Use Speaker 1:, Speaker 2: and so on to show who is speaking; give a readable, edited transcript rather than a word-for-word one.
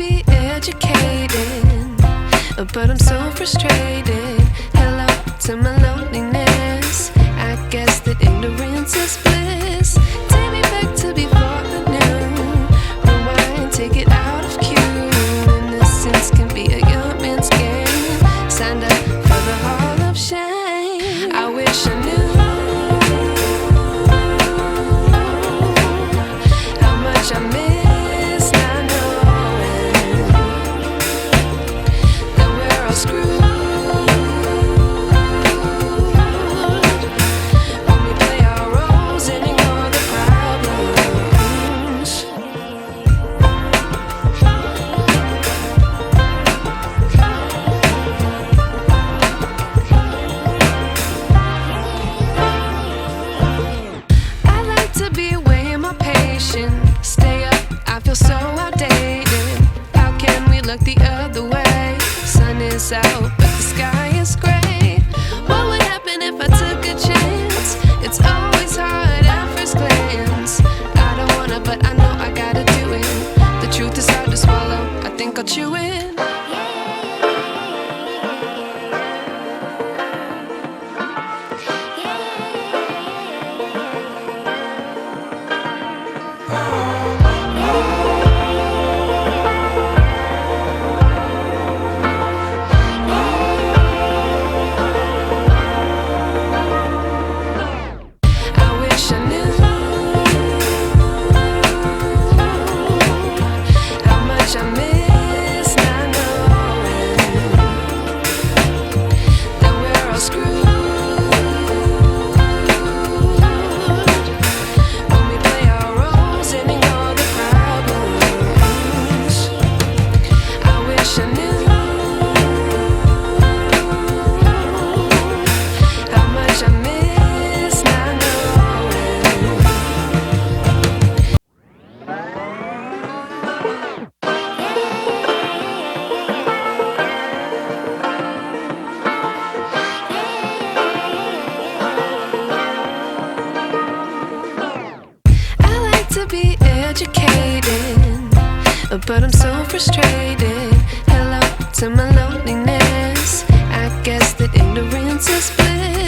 Speaker 1: be educated, but I'm so frustrated. Hello to my loneliness. I guess that ignorance is bliss. Take me back to before I knew. Rewind, take it out of cue. Innocence can be a young man's game. Signed up for the hall of shame. I wish I knew how much I miss not knowing that we're all screwed. Stay up, I feel so outdated. How can we look the other way? Sun is out, but the sky is gray. What would happen if I took a chance? It's always hard at first glance. I don't wanna, but I know I gotta do it. The truth is hard to swallow, I think I'll chew it. To be educated, but I'm so frustrated. Hello to my loneliness. I guess that ignorance is bliss.